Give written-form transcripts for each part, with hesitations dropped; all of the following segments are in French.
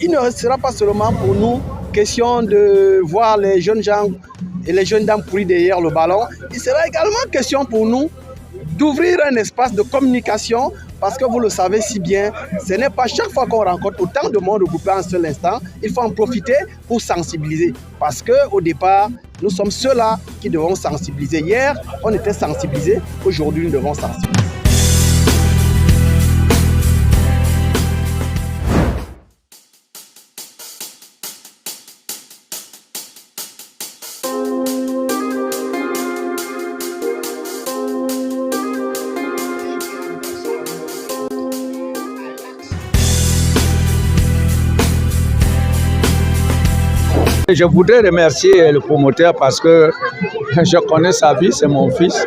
il ne sera pas seulement pour nous question de voir les jeunes gens et les jeunes dames courir derrière le ballon. Il sera également question pour nous d'ouvrir un espace de communication parce que vous le savez si bien, ce n'est pas chaque fois qu'on rencontre autant de monde regroupé en un seul instant. Il faut en profiter pour sensibiliser parce qu'au départ, nous sommes ceux-là qui devons sensibiliser. Hier, on était sensibilisés, aujourd'hui, nous devons sensibiliser. Je voudrais remercier le promoteur parce que je connais sa vie, c'est mon fils.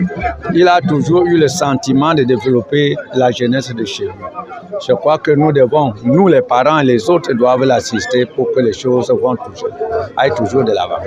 Il a toujours eu le sentiment de développer la jeunesse de chez nous. Je crois que nous devons, nous les parents et les autres doivent l'assister pour que les choses aillent toujours de l'avant.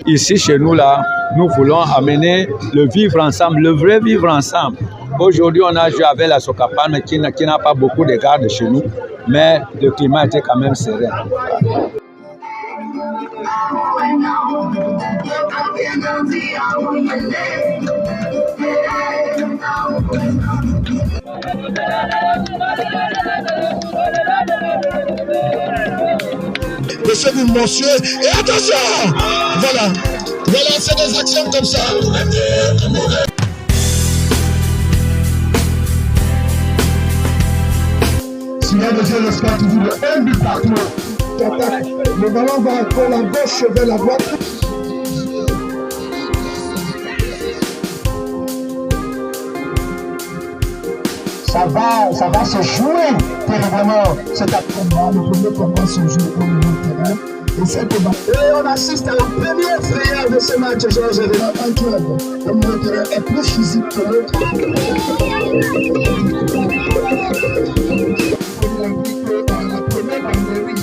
Ici, chez nous, là, nous voulons amener le vivre ensemble, le vrai vivre ensemble. Aujourd'hui, on a joué avec la Socapam qui n'a pas beaucoup de gardes chez nous, mais le climat était quand même serein. De ce monsieur, et attention, voilà, c'est des actions comme ça. Sinon, le score toujours le 1 but partout. Le ballon va entre la gauche vers la droite. Ça va se jouer terriblement. C'est après-combat, le premier combat se joue au milieu de terrain. Et on assiste à la première frayeur de ce match, Georges. Un club, le milieu de terrain est plus physique que l'autre. La première banderie,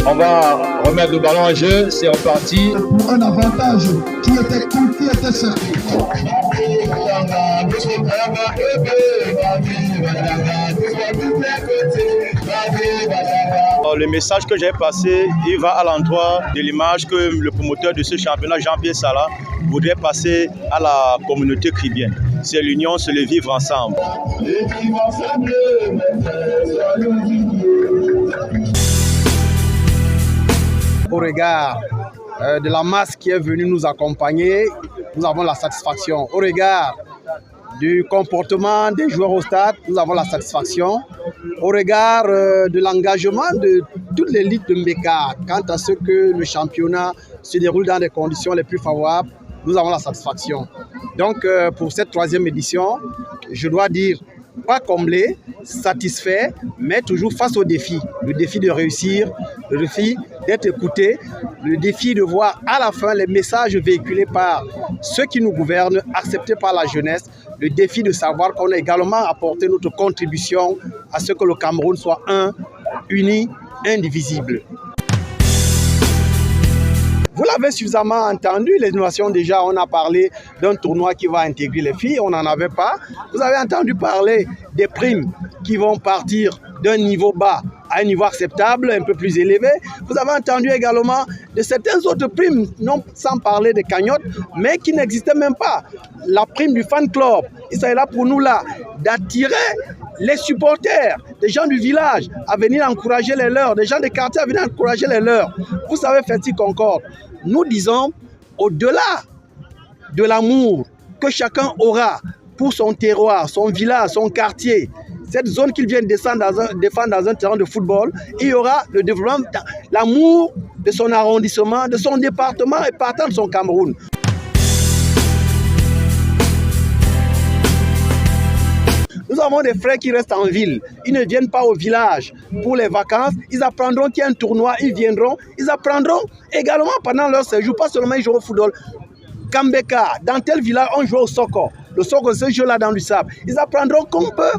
on va remettre le ballon en jeu, c'est reparti. Pour un avantage qui était certain. Le message que j'ai passé, il va à l'endroit de l'image que le promoteur de ce championnat, Jean-Pierre Salah, voudrait passer à la communauté caribéenne. C'est l'union, c'est le vivre ensemble. Au regard de la masse qui est venue nous accompagner, nous avons la satisfaction. Au regard du comportement des joueurs au stade, nous avons la satisfaction. Au regard de l'engagement de toute l'élite de Mbeka, quant à ce que le championnat se déroule dans des conditions les plus favorables, nous avons la satisfaction. Donc pour cette troisième édition, je dois dire, pas comblé, satisfait, mais toujours face au défi. Le défi de réussir, le défi d'être écouté, le défi de voir à la fin les messages véhiculés par ceux qui nous gouvernent, acceptés par la jeunesse, le défi de savoir qu'on a également apporté notre contribution à ce que le Cameroun soit un, uni, indivisible. Vous l'avez suffisamment entendu, les innovations déjà, on a parlé d'un tournoi qui va intégrer les filles, on n'en avait pas. Vous avez entendu parler des primes qui vont partir d'un niveau bas à un niveau acceptable, un peu plus élevé. Vous avez entendu également de certaines autres primes, non sans parler des cagnottes, mais qui n'existaient même pas. La prime du fan club, il s'agit là pour nous là d'attirer les supporters, des gens du village à venir encourager les leurs, des gens des quartiers à venir encourager les leurs. Vous savez, Fertig Concorde, nous disons, au-delà de l'amour que chacun aura pour son terroir, son village, son quartier, cette zone qu'il vient de défendre dans un terrain de football, il y aura le développement, l'amour de son arrondissement, de son département et partant de son Cameroun. Nous avons des frères qui restent en ville. Ils ne viennent pas au village pour les vacances. Ils apprendront qu'il y a un tournoi, ils viendront. Ils apprendront également pendant leur séjour, pas seulement ils jouent au football. Kambeka, dans tel village, on joue au soccer. Le soccer, c'est ce jeu-là dans du sable. Ils apprendront qu'on peut,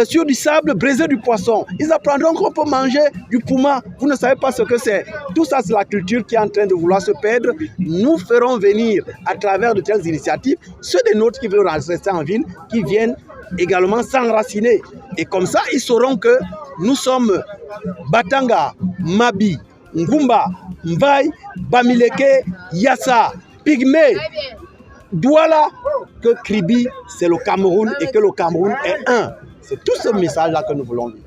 sur du sable, briser du poisson. Ils apprendront qu'on peut manger du pouma. Vous ne savez pas ce que c'est. Tout ça, c'est la culture qui est en train de vouloir se perdre. Nous ferons venir, à travers de telles initiatives, ceux des nôtres qui veulent rester en ville, qui viennent également s'enraciner. Et comme ça, ils sauront que nous sommes Batanga, Mabi, Ngumba, Mbaye, Bamileke, Yassa, Pygmée, Douala, que Kribi, c'est le Cameroun et que le Cameroun est un. C'est tout ce message-là que nous voulons dire.